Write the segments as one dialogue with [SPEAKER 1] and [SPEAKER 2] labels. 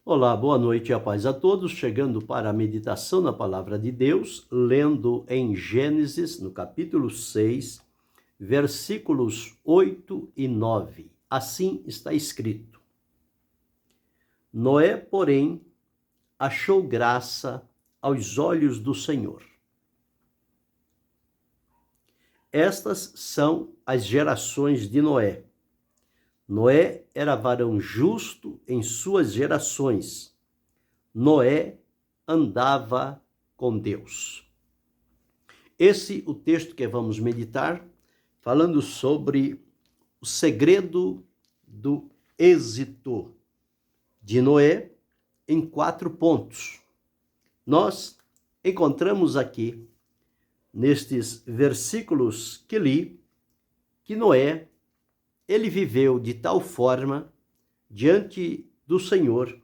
[SPEAKER 1] Olá, boa noite e a paz a todos. Chegando para a meditação na palavra de Deus, lendo em Gênesis, no capítulo 6, versículos 8 e 9. Assim está escrito: Noé, porém, achou graça aos olhos do Senhor. Estas são as gerações de Noé. Noé era varão justo em suas gerações. Noé andava com Deus. Esse é o texto que vamos meditar, falando sobre o segredo do êxito de Noé em 4 pontos. Nós encontramos aqui, nestes versículos que li, que Noé, ele viveu de tal forma diante do Senhor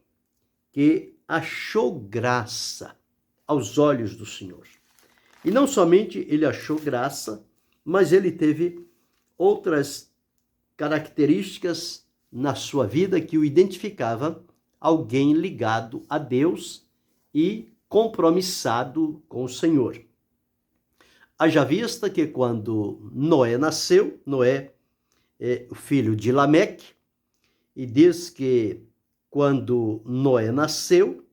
[SPEAKER 1] que achou graça aos olhos do Senhor. E não somente ele achou graça, mas ele teve outras características na sua vida que o identificava alguém ligado a Deus e compromissado com o Senhor. Haja vista que quando Noé nasceu, Noé é o filho de Lameque, e diz que quando Noé nasceu,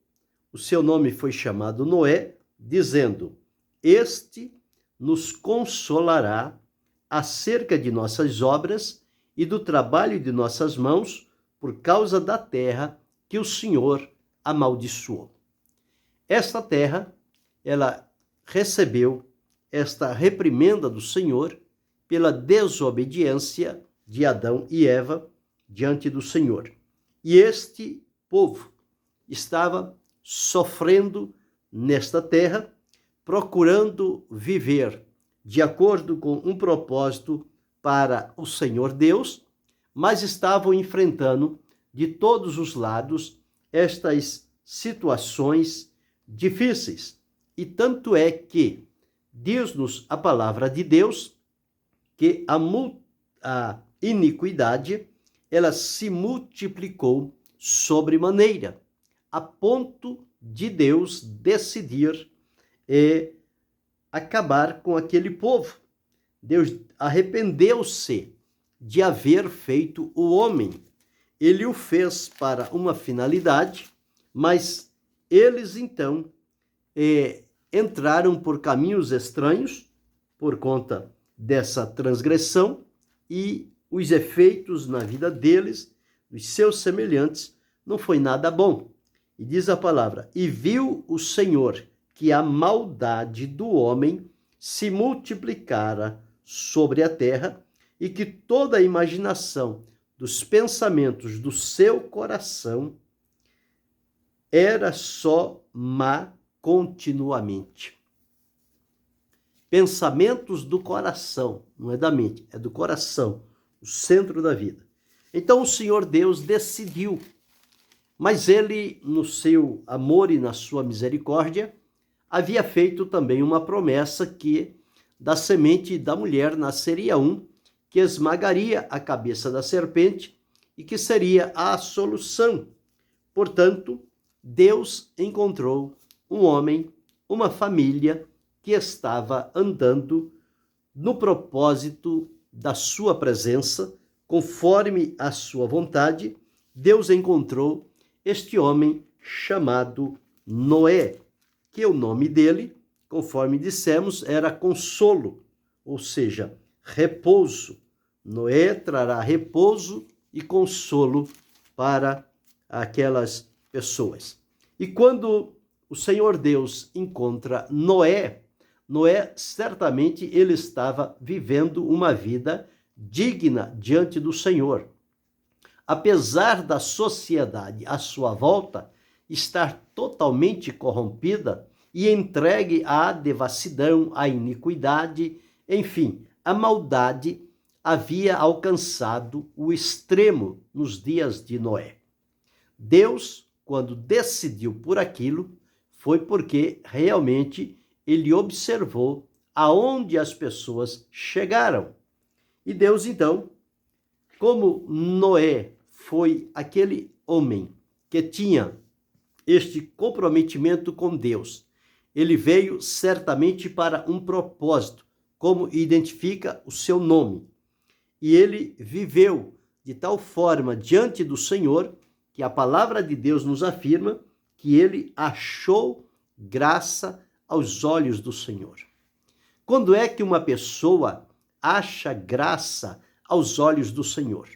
[SPEAKER 1] o seu nome foi chamado Noé, dizendo: Este nos consolará acerca de nossas obras e do trabalho de nossas mãos, por causa da terra que o Senhor amaldiçoou. Esta terra, ela recebeu esta reprimenda do Senhor pela desobediência de Adão e Eva diante do Senhor. E este povo estava sofrendo nesta terra, procurando viver de acordo com um propósito para o Senhor Deus, mas estavam enfrentando de todos os lados estas situações difíceis. E tanto é que diz-nos a palavra de Deus que a iniquidade ela se multiplicou sobremaneira, a ponto de Deus decidir acabar com aquele povo. Deus arrependeu-se de haver feito o homem. Ele o fez para uma finalidade, mas eles então entraram por caminhos estranhos por conta dessa transgressão, e os efeitos na vida deles, dos seus semelhantes, não foi nada bom. E diz a palavra: E viu o Senhor que a maldade do homem se multiplicara sobre a terra, e que toda a imaginação dos pensamentos do seu coração era só má continuamente. Pensamentos do coração, não é da mente, é do coração, o centro da vida. Então o Senhor Deus decidiu, mas ele, no seu amor e na sua misericórdia, havia feito também uma promessa que da semente da mulher nasceria um que esmagaria a cabeça da serpente e que seria a solução. Portanto, Deus encontrou um homem, uma família que estava andando no propósito da sua presença, conforme a sua vontade. Deus encontrou este homem chamado Noé, que o nome dele, conforme dissemos, era consolo, ou seja, repouso. Noé trará repouso e consolo para aquelas pessoas. E quando o Senhor Deus encontra Noé, certamente ele estava vivendo uma vida digna diante do Senhor. Apesar da sociedade à sua volta estar totalmente corrompida e entregue à devassidão, à iniquidade, enfim, a maldade havia alcançado o extremo nos dias de Noé. Deus, quando decidiu por aquilo, foi porque realmente ele observou aonde as pessoas chegaram. E Deus, então, como Noé foi aquele homem que tinha este comprometimento com Deus. Ele veio certamente para um propósito, como identifica o seu nome. E ele viveu de tal forma diante do Senhor, que a palavra de Deus nos afirma que ele achou graça aos olhos do Senhor. Quando é que uma pessoa acha graça aos olhos do Senhor?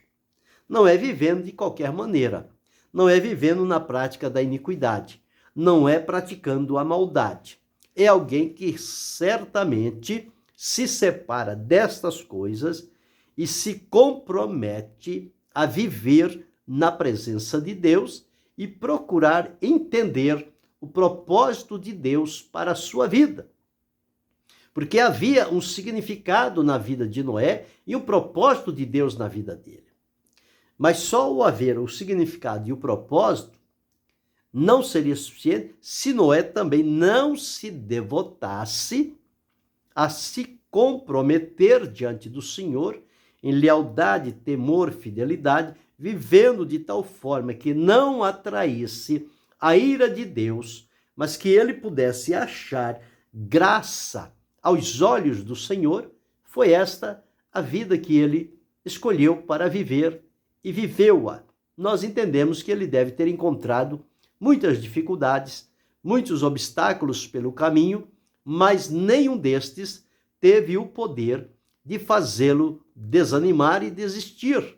[SPEAKER 1] Não é vivendo de qualquer maneira, não é vivendo na prática da iniquidade, não é praticando a maldade. É alguém que certamente se separa destas coisas e se compromete a viver na presença de Deus e procurar entender o propósito de Deus para a sua vida. Porque havia um significado na vida de Noé e um propósito de Deus na vida dele. Mas só o haver o significado e o propósito não seria suficiente se Noé também não se devotasse a se comprometer diante do Senhor em lealdade, temor, fidelidade, vivendo de tal forma que não atraísse a ira de Deus, mas que ele pudesse achar graça aos olhos do Senhor. Foi esta a vida que ele escolheu para viver e viveu-a. Nós entendemos que ele deve ter encontrado muitas dificuldades, muitos obstáculos pelo caminho, mas nenhum destes teve o poder de fazê-lo desanimar e desistir.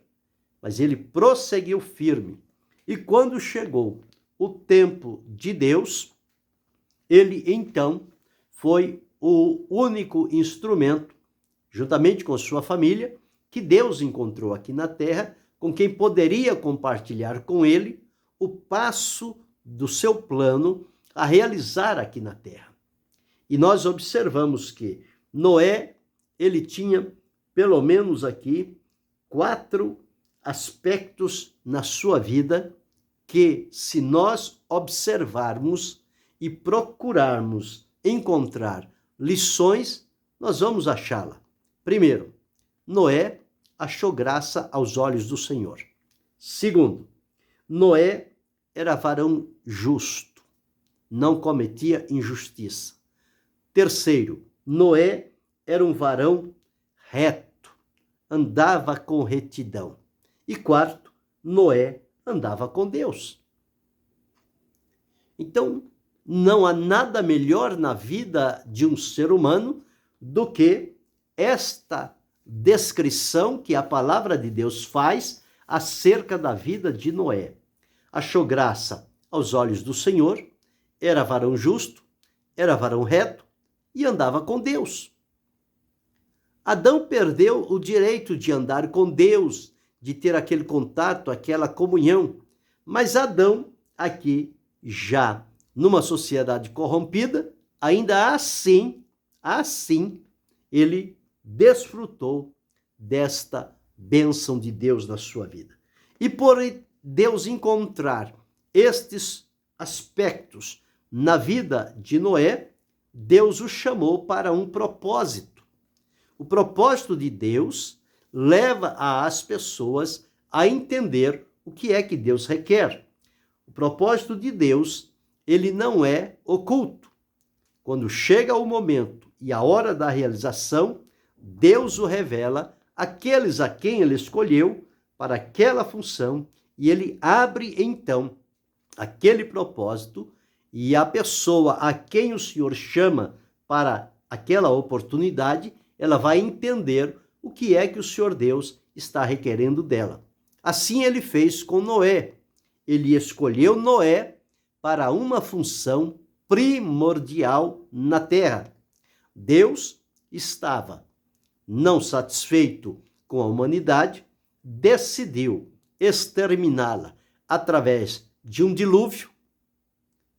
[SPEAKER 1] Mas ele prosseguiu firme. E quando chegou o tempo de Deus, ele então foi o único instrumento, juntamente com sua família, que Deus encontrou aqui na terra, com quem poderia compartilhar com ele o passo do seu plano a realizar aqui na terra. E nós observamos que Noé, ele tinha pelo menos aqui 4 aspectos na sua vida que, se nós observarmos e procurarmos encontrar lições, nós vamos achá-la. Primeiro, Noé achou graça aos olhos do Senhor. Segundo, Noé era varão justo, não cometia injustiça. Terceiro, Noé era um varão reto, andava com retidão. E quarto, Noé andava com Deus. Então, não há nada melhor na vida de um ser humano do que esta descrição que a palavra de Deus faz acerca da vida de Noé. Achou graça aos olhos do Senhor, era varão justo, era varão reto e andava com Deus. Adão perdeu o direito de andar com Deus, de ter aquele contato, aquela comunhão. Mas Adão, aqui, já numa sociedade corrompida, ainda assim, ele desfrutou desta bênção de Deus na sua vida. E por Deus encontrar estes aspectos na vida de Noé, Deus o chamou para um propósito. O propósito de Deus leva as pessoas a entender o que é que Deus requer. O propósito de Deus, ele não é oculto. Quando chega o momento e a hora da realização, Deus o revela àqueles a quem ele escolheu para aquela função e ele abre então aquele propósito e a pessoa a quem o Senhor chama para aquela oportunidade, ela vai entender o que é que o Senhor Deus está requerendo dela. Assim ele fez com Noé. Ele escolheu Noé para uma função primordial na terra. Deus estava não satisfeito com a humanidade, decidiu exterminá-la através de um dilúvio,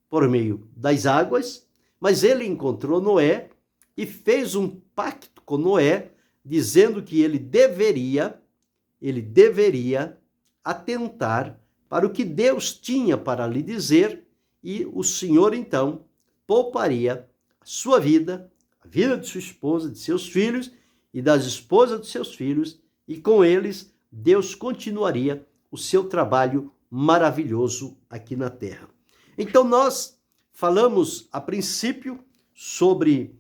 [SPEAKER 1] por meio das águas, mas ele encontrou Noé e fez um pacto com Noé, dizendo que ele deveria atentar para o que Deus tinha para lhe dizer, e o Senhor então pouparia a sua vida, a vida de sua esposa, de seus filhos e das esposas de seus filhos, e com eles Deus continuaria o seu trabalho maravilhoso aqui na terra. Então nós falamos a princípio sobre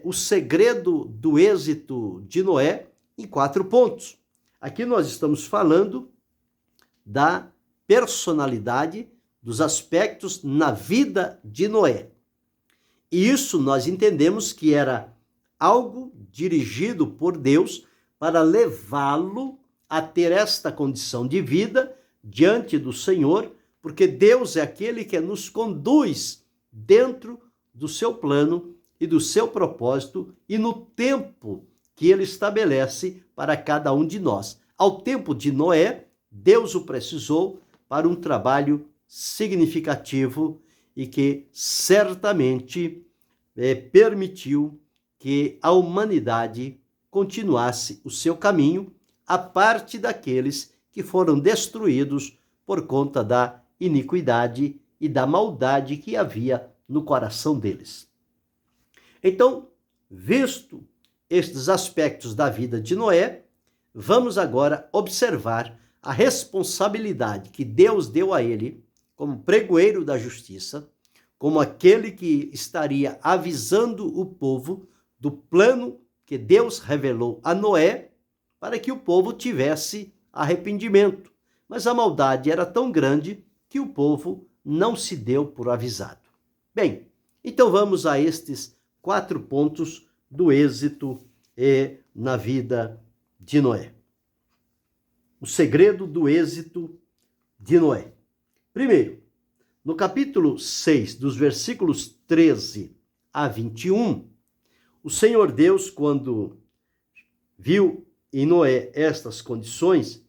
[SPEAKER 1] o segredo do êxito de Noé em 4 pontos. Aqui nós estamos falando da personalidade, dos aspectos na vida de Noé. E isso nós entendemos que era algo dirigido por Deus para levá-lo a ter esta condição de vida diante do Senhor, porque Deus é aquele que nos conduz dentro do seu plano e do seu propósito e no tempo que ele estabelece para cada um de nós. Ao tempo de Noé, Deus o precisou para um trabalho significativo e que certamente permitiu que a humanidade continuasse o seu caminho, a parte daqueles que foram destruídos por conta da iniquidade e da maldade que havia no coração deles. Então, visto estes aspectos da vida de Noé, vamos agora observar a responsabilidade que Deus deu a ele como pregoeiro da justiça, como aquele que estaria avisando o povo do plano que Deus revelou a Noé para que o povo tivesse arrependimento. Mas a maldade era tão grande que o povo não se deu por avisado. Bem, então vamos a estes 4 pontos do êxito na vida de Noé. O segredo do êxito de Noé. Primeiro, no capítulo 6, dos versículos 13 a 21, o Senhor Deus, quando viu em Noé estas condições,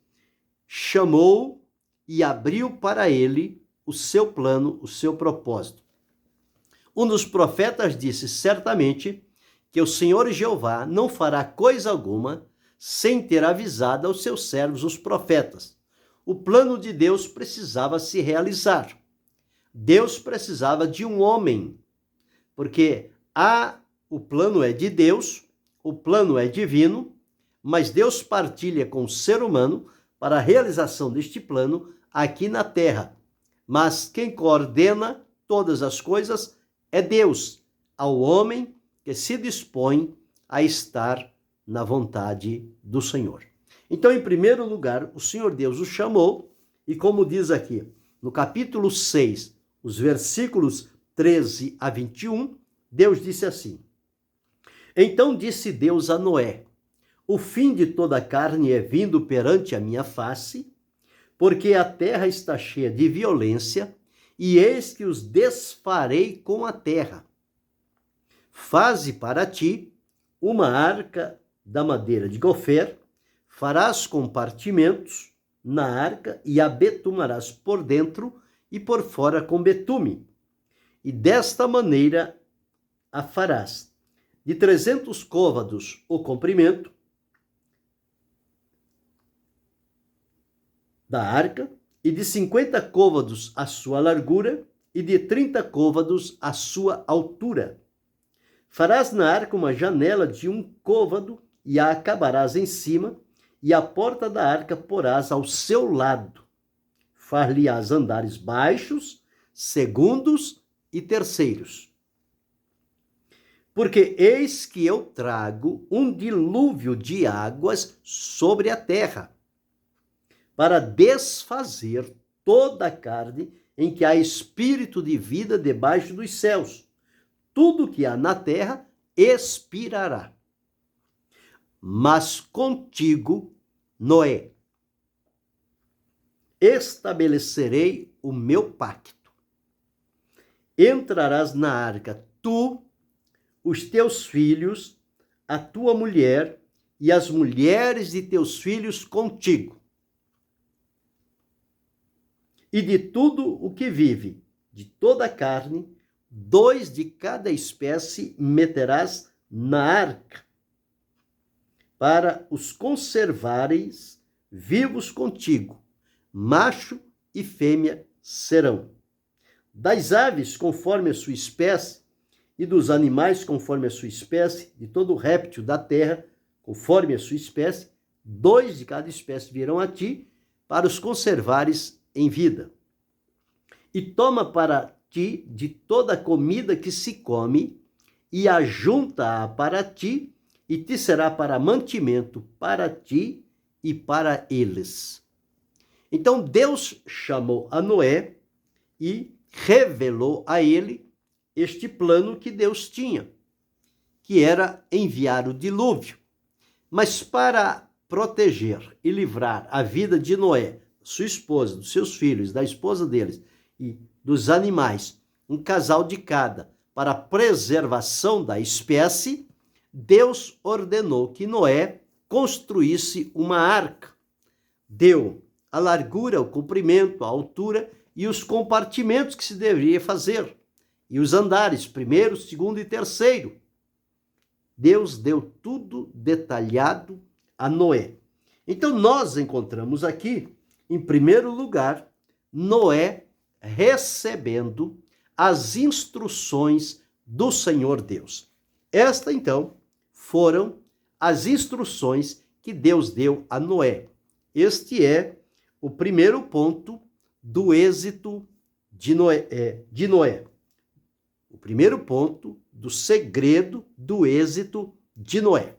[SPEAKER 1] chamou e abriu para ele o seu plano, o seu propósito. Um dos profetas disse certamente que o Senhor Jeová não fará coisa alguma sem ter avisado aos seus servos, os profetas. O plano de Deus precisava se realizar. Deus precisava de um homem, porque o plano é de Deus, o plano é divino, mas Deus partilha com o ser humano para a realização deste plano aqui na terra. Mas quem coordena todas as coisas é Deus, ao homem que se dispõe a estar na vontade do Senhor. Então, em primeiro lugar, o Senhor Deus o chamou, e como diz aqui, no capítulo 6, os versículos 13 a 21, Deus disse assim: Então disse Deus a Noé: O fim de toda a carne é vindo perante a minha face, porque a terra está cheia de violência, e eis que os desfarei com a terra. Faze para ti uma arca da madeira de gofer, farás compartimentos na arca e a betumarás por dentro e por fora com betume. E desta maneira a farás. De 300 côvados o comprimento da arca, e de 50 côvados a sua largura, e de 30 côvados a sua altura. Farás na arca uma janela de 1 côvado, e a acabarás em cima, e a porta da arca porás ao seu lado. Far-lhe-ás andares baixos, segundos e terceiros. Porque eis que eu trago um dilúvio de águas sobre a terra, para desfazer toda a carne em que há espírito de vida debaixo dos céus. Tudo que há na terra expirará. Mas contigo, Noé, estabelecerei o meu pacto. Entrarás na arca, tu, os teus filhos, a tua mulher e as mulheres de teus filhos contigo. E de tudo o que vive, de toda a carne, 2 de cada espécie meterás na arca, para os conservareis vivos contigo, macho e fêmea serão. Das aves, conforme a sua espécie, e dos animais, conforme a sua espécie, de todo o réptil da terra, conforme a sua espécie, 2 de cada espécie virão a ti, para os conservares em vida. E toma para ti de toda a comida que se come e ajunta-a para ti, e te será para mantimento para ti e para eles. Então Deus chamou a Noé e revelou a ele este plano que Deus tinha, que era enviar o dilúvio. Mas para proteger e livrar a vida de Noé, sua esposa, dos seus filhos, da esposa deles e dos animais, um casal de cada, para a preservação da espécie, Deus ordenou que Noé construísse uma arca. Deu a largura, o comprimento, a altura e os compartimentos que se deveria fazer, e os andares, primeiro, segundo e terceiro. Deus deu tudo detalhado a Noé. Então nós encontramos aqui, em primeiro lugar, Noé recebendo as instruções do Senhor Deus. Esta, então, foram as instruções que Deus deu a Noé. Este é o primeiro ponto do êxito de Noé. O primeiro ponto do segredo do êxito de Noé.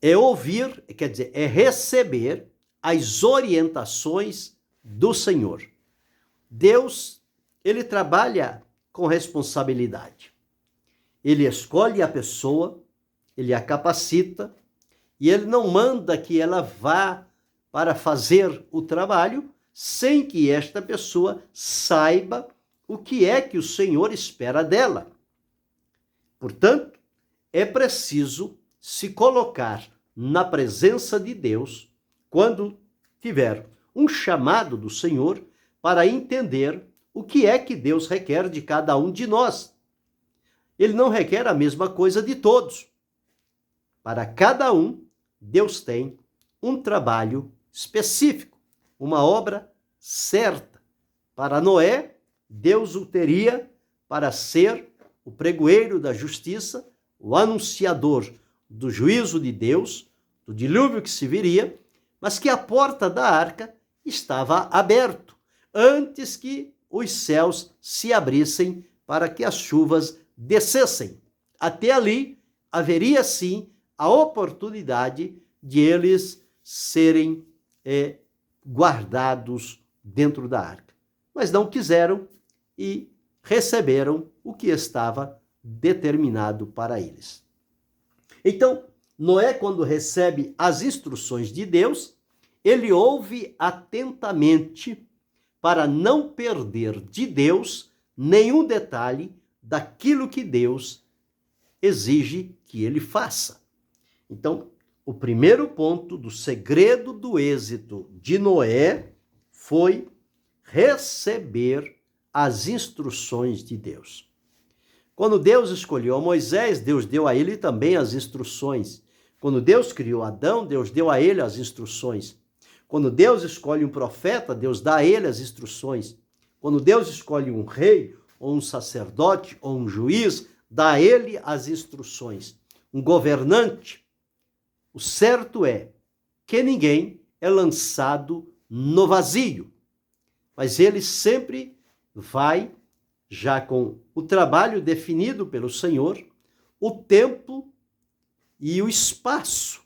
[SPEAKER 1] É ouvir, quer dizer, é receber as orientações do Senhor. Deus, ele trabalha com responsabilidade. Ele escolhe a pessoa, ele a capacita, e ele não manda que ela vá para fazer o trabalho sem que esta pessoa saiba o que é que o Senhor espera dela. Portanto, é preciso se colocar na presença de Deus quando tiver um chamado do Senhor para entender o que é que Deus requer de cada um de nós. Ele não requer a mesma coisa de todos. Para cada um, Deus tem um trabalho específico, uma obra certa. Para Noé, Deus o teria para ser o pregoeiro da justiça, o anunciador do juízo de Deus, do dilúvio que se viria, mas que a porta da arca estava aberta, antes que os céus se abrissem para que as chuvas descessem. Até ali haveria sim a oportunidade de eles serem guardados dentro da arca. Mas não quiseram e receberam o que estava determinado para eles. Então, Noé, quando recebe as instruções de Deus, ele ouve atentamente para não perder de Deus nenhum detalhe daquilo que Deus exige que ele faça. Então, o primeiro ponto do segredo do êxito de Noé foi receber as instruções de Deus. Quando Deus escolheu a Moisés, Deus deu a ele também as instruções. Quando Deus criou Adão, Deus deu a ele as instruções. Quando Deus escolhe um profeta, Deus dá a ele as instruções. Quando Deus escolhe um rei, ou um sacerdote, ou um juiz, dá a ele as instruções. Um governante, o certo é que ninguém é lançado no vazio, mas ele sempre vai, já com o trabalho definido pelo Senhor, o tempo e o espaço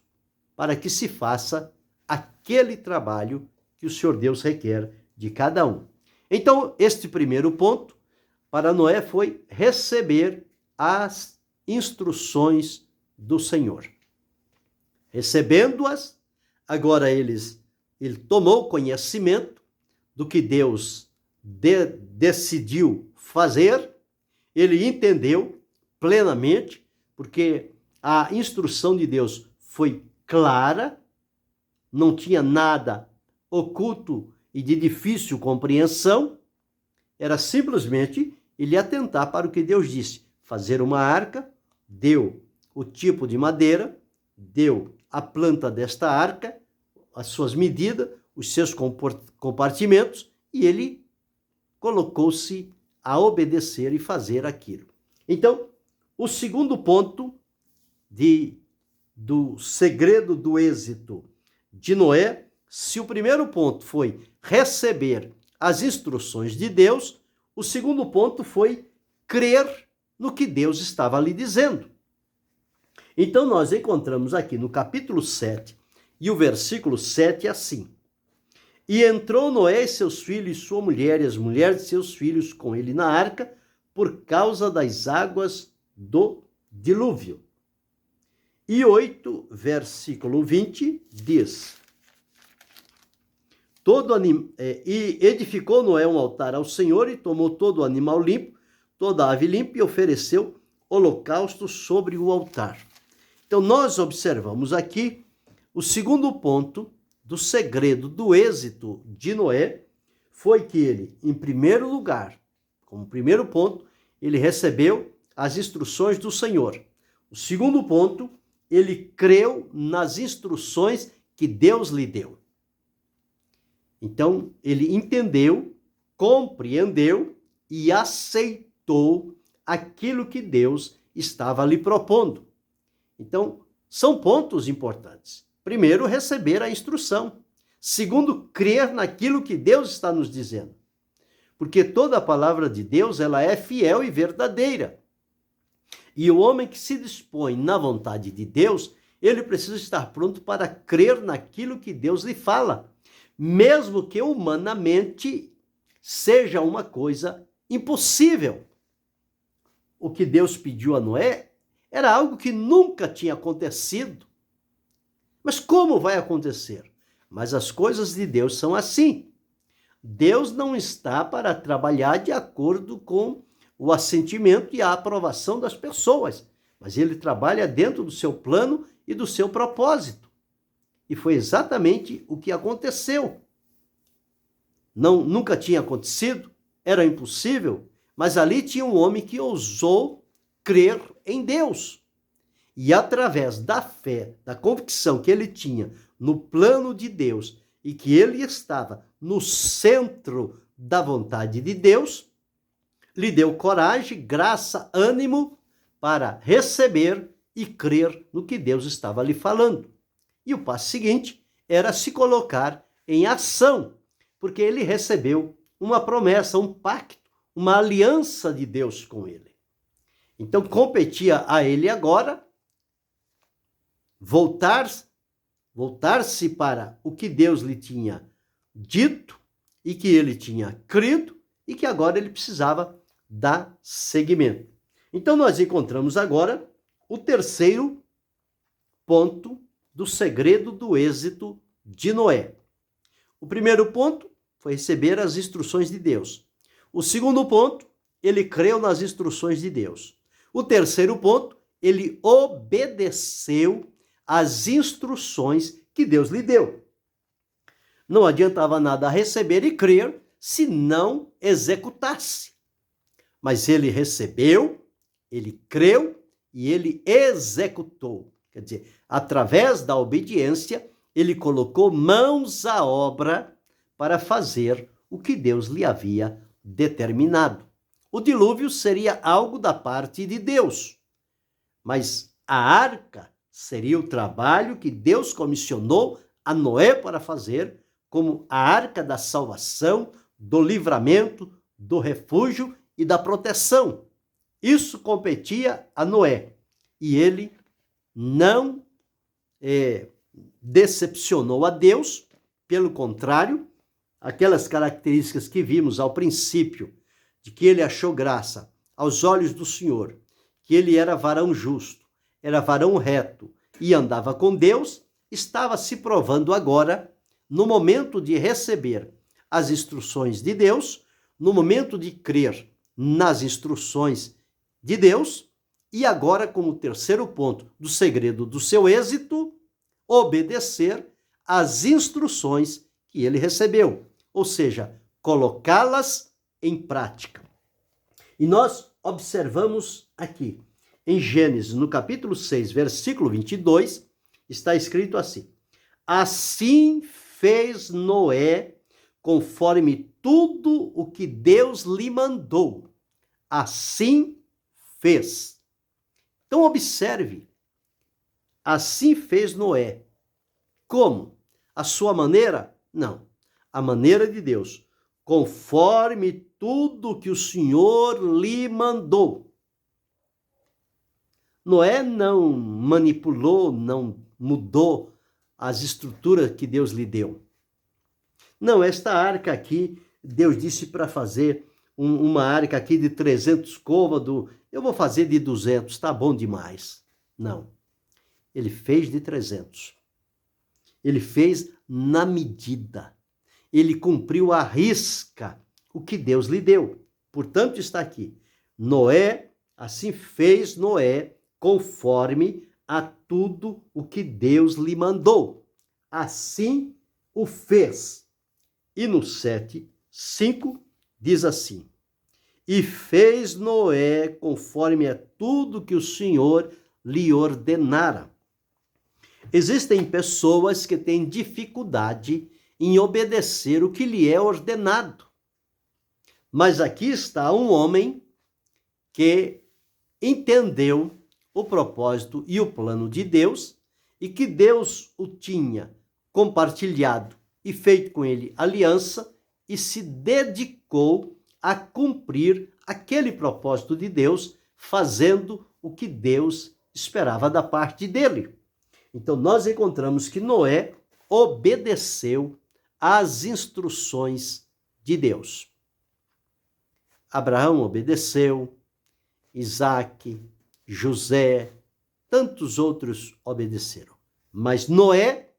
[SPEAKER 1] para que se faça aquele trabalho que o Senhor Deus requer de cada um. Então, este primeiro ponto para Noé foi receber as instruções do Senhor. Recebendo-as, agora ele tomou conhecimento do que Deus decidiu fazer, ele entendeu plenamente, porque a instrução de Deus foi clara, não tinha nada oculto e de difícil compreensão, era simplesmente ele atentar para o que Deus disse, fazer uma arca, deu o tipo de madeira, deu a planta desta arca, as suas medidas, os seus compartimentos, e ele colocou-se a obedecer e fazer aquilo. Então, o segundo ponto do segredo do êxito de Noé, se o primeiro ponto foi receber as instruções de Deus, O segundo ponto foi crer no que Deus estava lhe dizendo. Então nós encontramos aqui no capítulo 7 e o versículo 7 assim: E entrou Noé e seus filhos e sua mulher e as mulheres de seus filhos com ele na arca por causa das águas do dilúvio. E 8, versículo 20, diz: E edificou Noé um altar ao Senhor e tomou todo o animal limpo, toda a ave limpa e ofereceu holocausto sobre o altar. Então nós observamos aqui o segundo ponto do segredo do êxito de Noé foi que ele, em primeiro lugar, como primeiro ponto, ele recebeu as instruções do Senhor. O segundo ponto, ele creu nas instruções que Deus lhe deu. Então, ele entendeu, compreendeu e aceitou aquilo que Deus estava lhe propondo. Então, são pontos importantes. Primeiro, receber a instrução. Segundo, crer naquilo que Deus está nos dizendo. Porque toda a palavra de Deus, ela é fiel e verdadeira. E o homem que se dispõe na vontade de Deus, ele precisa estar pronto para crer naquilo que Deus lhe fala, mesmo que humanamente seja uma coisa impossível. O que Deus pediu a Noé era algo que nunca tinha acontecido. Mas como vai acontecer? Mas as coisas de Deus são assim. Deus não está para trabalhar de acordo com o assentimento e a aprovação das pessoas, mas ele trabalha dentro do seu plano e do seu propósito. E foi exatamente o que aconteceu. Nunca tinha acontecido, era impossível, mas ali tinha um homem que ousou crer em Deus. E através da fé, da convicção que ele tinha no plano de Deus e que ele estava no centro da vontade de Deus, lhe deu coragem, graça, ânimo para receber e crer no que Deus estava lhe falando. E o passo seguinte era se colocar em ação, porque ele recebeu uma promessa, um pacto, uma aliança de Deus com ele. Então competia a ele agora voltar-se para o que Deus lhe tinha dito e que ele tinha crido e que agora ele precisava dar seguimento. Então nós encontramos agora o terceiro ponto do segredo do êxito de Noé. O primeiro ponto foi receber as instruções de Deus. O segundo ponto, ele creu nas instruções de Deus. O terceiro ponto, ele obedeceu às instruções que Deus lhe deu. Não adiantava nada receber e crer se não executasse. Mas ele recebeu, ele creu e ele executou. Quer dizer, através da obediência, ele colocou mãos à obra para fazer o que Deus lhe havia determinado. O dilúvio seria algo da parte de Deus, mas a arca seria o trabalho que Deus comissionou a Noé para fazer, como a arca da salvação, do livramento, do refúgio e da proteção. Isso competia a Noé. E ele não decepcionou a Deus, pelo contrário, aquelas características que vimos ao princípio, de que ele achou graça aos olhos do Senhor, que ele era varão justo, era varão reto e andava com Deus, estava se provando agora, no momento de receber as instruções de Deus, no momento de crer nas instruções de Deus, e agora, como terceiro ponto do segredo do seu êxito, obedecer às instruções que ele recebeu, ou seja, colocá-las em prática. E nós observamos aqui, em Gênesis, no capítulo 6, versículo 22, está escrito assim: Assim fez Noé conforme tudo o que Deus lhe mandou. Assim fez. Então observe, assim fez Noé. Como? A sua maneira? Não. A maneira de Deus. conforme tudo que o Senhor lhe mandou. Noé não manipulou, não mudou as estruturas que Deus lhe deu. Não, esta arca aqui, Deus disse para fazer uma arca aqui de 300 côvados, eu vou fazer de 200, tá bom demais. Não, ele fez de 300. Ele fez na medida. Ele cumpriu à risca o que Deus lhe deu. Portanto, está aqui. Noé, assim fez Noé, conforme a tudo o que Deus lhe mandou. Assim o fez. E no 7:5 diz assim: e fez Noé conforme a tudo que o Senhor lhe ordenara. Existem pessoas que têm dificuldade em obedecer o que lhe é ordenado. Mas aqui está um homem que entendeu o propósito e o plano de Deus e que Deus o tinha compartilhado e feito com ele aliança e se dedicou a cumprir aquele propósito de Deus, fazendo o que Deus esperava da parte dele. Então nós encontramos que Noé obedeceu às instruções de Deus. Abraão obedeceu, Isaque, José, tantos outros obedeceram. Mas Noé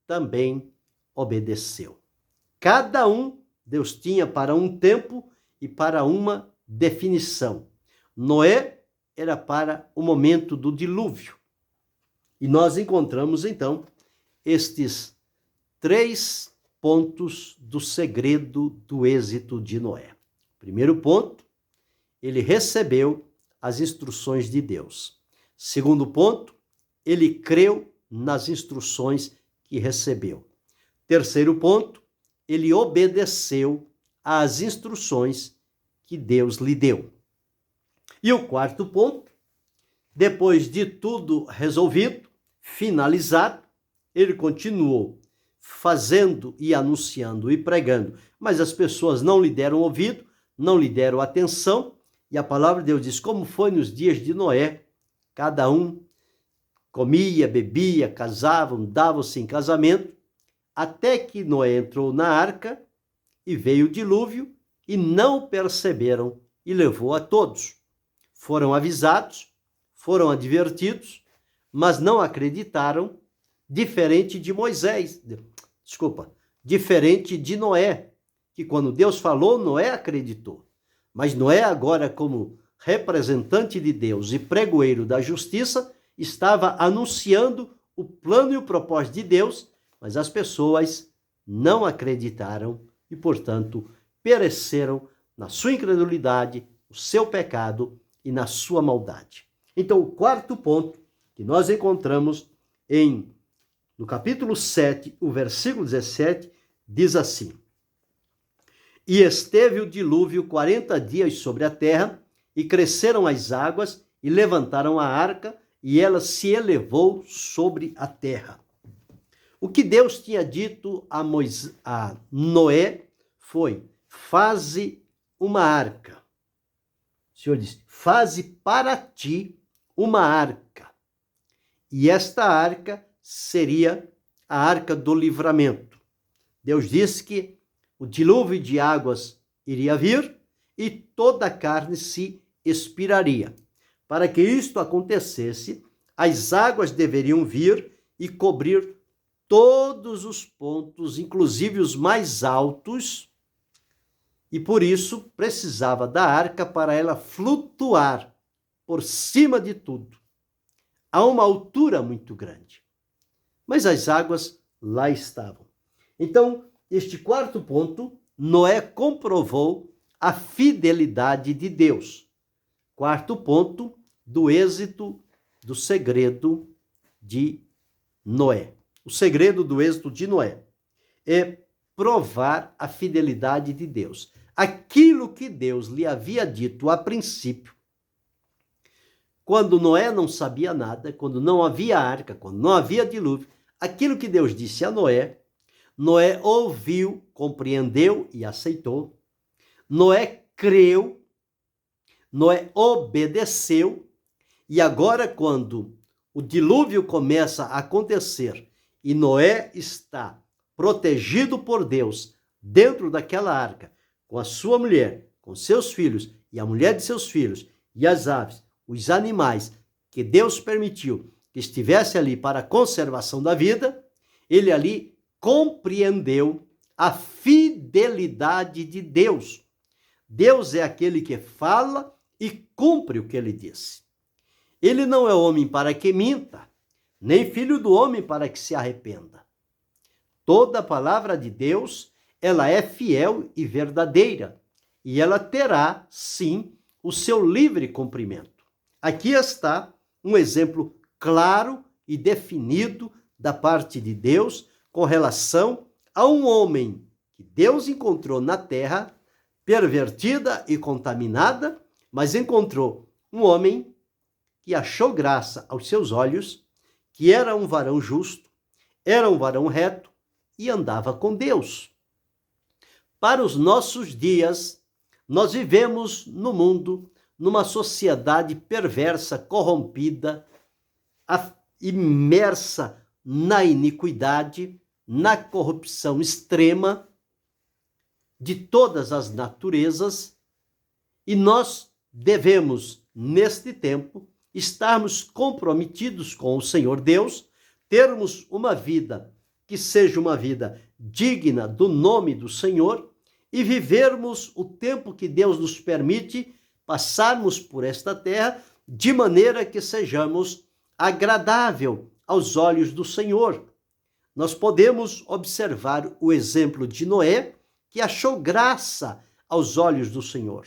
[SPEAKER 1] também obedeceu. Cada um, Deus tinha para um tempo e para uma definição. Noé era para o momento do dilúvio. E nós encontramos, então, estes 3 pontos do segredo do êxito de Noé. Primeiro ponto, ele recebeu as instruções de Deus. Segundo ponto, ele creu nas instruções que recebeu. Terceiro ponto, ele obedeceu às instruções que Deus lhe deu. E o quarto ponto, depois de tudo resolvido, finalizado, ele continuou fazendo e anunciando e pregando, mas as pessoas não lhe deram ouvido, não lhe deram atenção, e a palavra de Deus diz, como foi nos dias de Noé, cada um comia, bebia, casavam, davam-se em casamento, até que Noé entrou na arca e veio o dilúvio e não perceberam e levou a todos. Foram avisados, foram advertidos, mas não acreditaram, diferente de diferente de Noé, que quando Deus falou, Noé acreditou. Mas Noé agora, como representante de Deus e pregoeiro da justiça, estava anunciando o plano e o propósito de Deus, mas as pessoas não acreditaram e, portanto, pereceram na sua incredulidade, no seu pecado e na sua maldade. Então, o quarto ponto que nós encontramos no capítulo 7, o versículo 17, diz assim: e esteve o dilúvio 40 dias sobre a terra, e cresceram as águas, e levantaram a arca, e ela se elevou sobre a terra. O que Deus tinha dito a Noé foi: faze uma arca. O Senhor disse: faze para ti uma arca. E esta arca seria a arca do livramento. Deus disse que o dilúvio de águas iria vir e toda a carne se expiraria. Para que isto acontecesse, as águas deveriam vir e cobrir todos os pontos, inclusive os mais altos, e por isso precisava da arca para ela flutuar por cima de tudo, a uma altura muito grande. Mas as águas lá estavam. Então, este quarto ponto, Noé comprovou a fidelidade de Deus. Quarto ponto do êxito do segredo de Noé. O segredo do êxito de Noé é provar a fidelidade de Deus. Aquilo que Deus lhe havia dito a princípio, quando Noé não sabia nada, quando não havia arca, quando não havia dilúvio, aquilo que Deus disse a Noé, Noé ouviu, compreendeu e aceitou. Noé creu. Noé obedeceu. E agora, quando o dilúvio começa a acontecer e Noé está protegido por Deus dentro daquela arca, com a sua mulher, com seus filhos e a mulher de seus filhos e as aves, os animais que Deus permitiu que estivesse ali para a conservação da vida, ele ali compreendeu a fidelidade de Deus. Deus é aquele que fala e cumpre o que ele disse. Ele não é homem para que minta, nem filho do homem para que se arrependa. Toda a palavra de Deus, ela é fiel e verdadeira, e ela terá, sim, o seu livre cumprimento. Aqui está um exemplo claro e definido da parte de Deus com relação a um homem que Deus encontrou na terra, pervertida e contaminada, mas encontrou um homem que achou graça aos seus olhos, que era um varão justo, era um varão reto e andava com Deus. Para os nossos dias, nós vivemos no mundo, numa sociedade perversa, corrompida, imersa na iniquidade, na corrupção extrema de todas as naturezas, e nós devemos, neste tempo, estarmos comprometidos com o Senhor Deus, termos uma vida que seja uma vida digna do nome do Senhor e vivermos o tempo que Deus nos permite, passarmos por esta terra de maneira que sejamos agradável aos olhos do Senhor. Nós podemos observar o exemplo de Noé, que achou graça aos olhos do Senhor.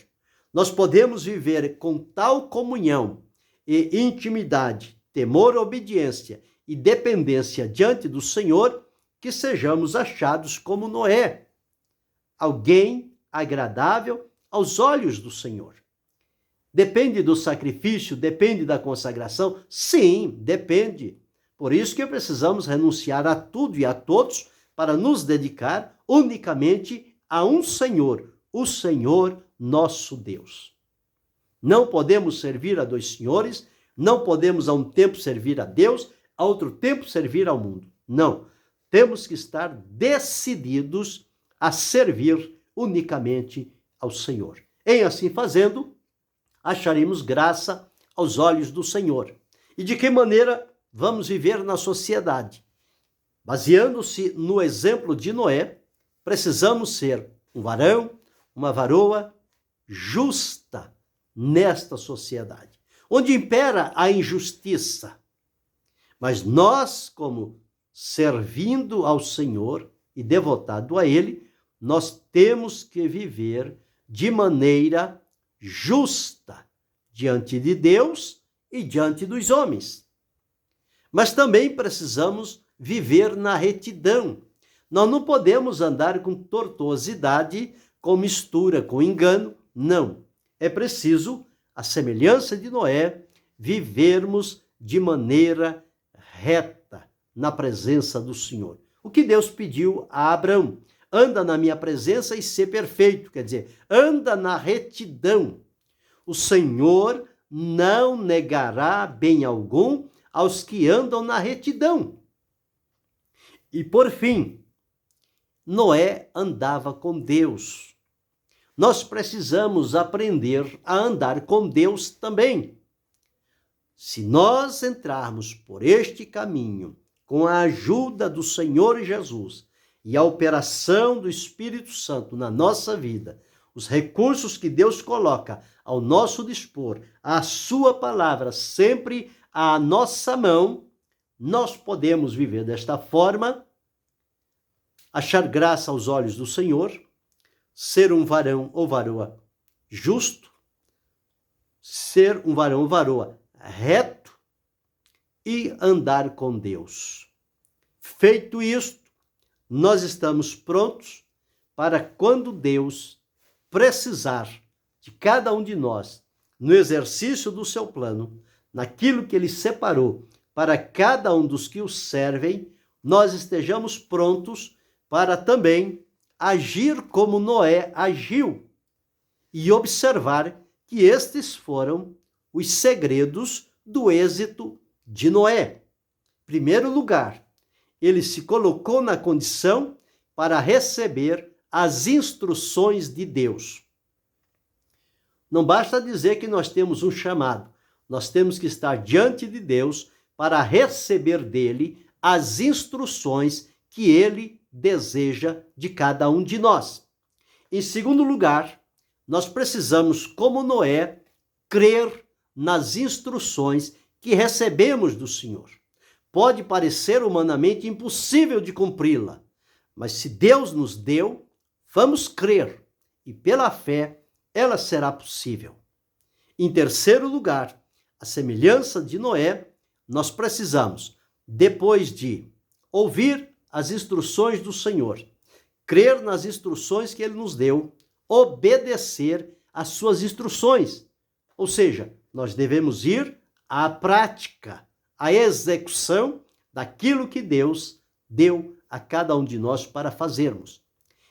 [SPEAKER 1] Nós podemos viver com tal comunhão e intimidade, temor, obediência e dependência diante do Senhor, que sejamos achados como Noé, alguém agradável aos olhos do Senhor. Depende do sacrifício, depende da consagração? Sim, depende. Por isso que precisamos renunciar a tudo e a todos para nos dedicar unicamente a um Senhor, o Senhor nosso Deus. Não podemos servir a dois senhores, não podemos a um tempo servir a Deus, a outro tempo servir ao mundo. Não, temos que estar decididos a servir unicamente ao Senhor. Em assim fazendo, acharemos graça aos olhos do Senhor. E de que maneira vamos viver na sociedade? Baseando-se no exemplo de Noé, precisamos ser um varão, uma varoa justa nesta sociedade, onde impera a injustiça. Mas nós, como servindo ao Senhor e devotado a Ele, nós temos que viver de maneira justa diante de Deus e diante dos homens. Mas também precisamos viver na retidão. Nós não podemos andar com tortuosidade, com mistura, com engano. Não. É preciso, à semelhança de Noé, vivermos de maneira reta na presença do Senhor. O que Deus pediu a Abraão? Anda na minha presença e ser perfeito, quer dizer, anda na retidão. O Senhor não negará bem algum aos que andam na retidão. E por fim, Noé andava com Deus. Nós precisamos aprender a andar com Deus também. Se nós entrarmos por este caminho, com a ajuda do Senhor Jesus e a operação do Espírito Santo na nossa vida, os recursos que Deus coloca ao nosso dispor, a sua palavra sempre à nossa mão, nós podemos viver desta forma, achar graça aos olhos do Senhor, ser um varão ou varoa justo, ser um varão ou varoa reto e andar com Deus. Feito isto, nós estamos prontos para quando Deus precisar de cada um de nós, no exercício do seu plano, naquilo que ele separou para cada um dos que o servem, nós estejamos prontos para também agir como Noé agiu e observar que estes foram os segredos do êxito de Noé. Em primeiro lugar, ele se colocou na condição para receber as instruções de Deus. Não basta dizer que nós temos um chamado, nós temos que estar diante de Deus para receber dele as instruções que ele deseja de cada um de nós. Em segundo lugar, nós precisamos, como Noé, crer nas instruções que recebemos do Senhor. Pode parecer humanamente impossível de cumpri-la, mas se Deus nos deu, vamos crer e pela fé ela será possível. Em terceiro lugar, a semelhança de Noé, nós precisamos, depois de ouvir as instruções do Senhor, crer nas instruções que ele nos deu, obedecer às suas instruções. Ou seja, nós devemos ir à prática, à execução daquilo que Deus deu a cada um de nós para fazermos.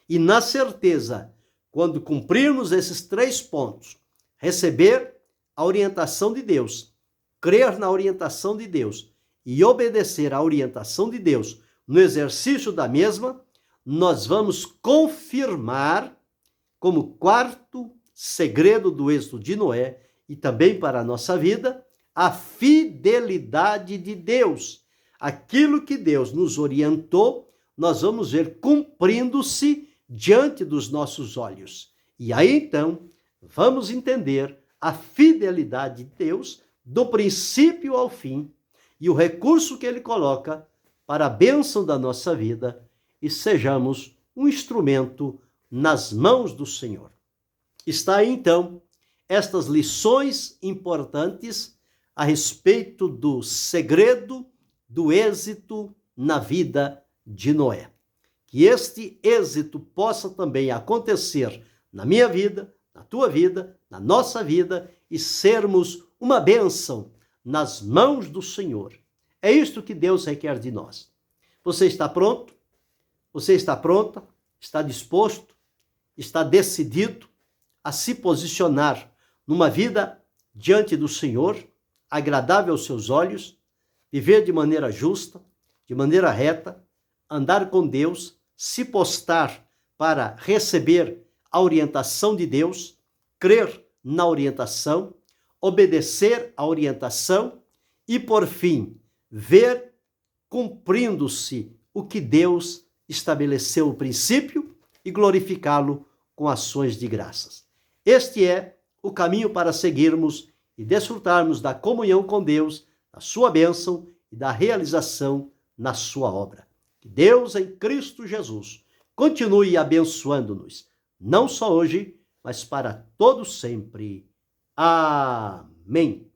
[SPEAKER 1] E na certeza, quando cumprirmos esses 3 pontos, receber a orientação de Deus, crer na orientação de Deus e obedecer à orientação de Deus no exercício da mesma, nós vamos confirmar como quarto segredo do êxito de Noé e também para a nossa vida, a fidelidade de Deus. Aquilo que Deus nos orientou, nós vamos ver cumprindo-se diante dos nossos olhos. E aí então, vamos entender a fidelidade de Deus do princípio ao fim e o recurso que ele coloca para a bênção da nossa vida e sejamos um instrumento nas mãos do Senhor. Está aí então estas lições importantes a respeito do segredo do êxito na vida de Noé. Que este êxito possa também acontecer na minha vida, na tua vida, na nossa vida e sermos uma bênção nas mãos do Senhor. É isto que Deus requer de nós. Você está pronto? Você está pronta? Está disposto? Está decidido a se posicionar numa vida diante do Senhor, agradável aos seus olhos, viver de maneira justa, de maneira reta, andar com Deus, se postar para receber a orientação de Deus, crer na orientação, obedecer à orientação e, por fim, ver cumprindo-se o que Deus estabeleceu o princípio e glorificá-lo com ações de graças. Este é o caminho para seguirmos e desfrutarmos da comunhão com Deus, da sua bênção e da realização na sua obra. Que Deus em Cristo Jesus continue abençoando-nos, não só hoje, mas para todo sempre. Amém.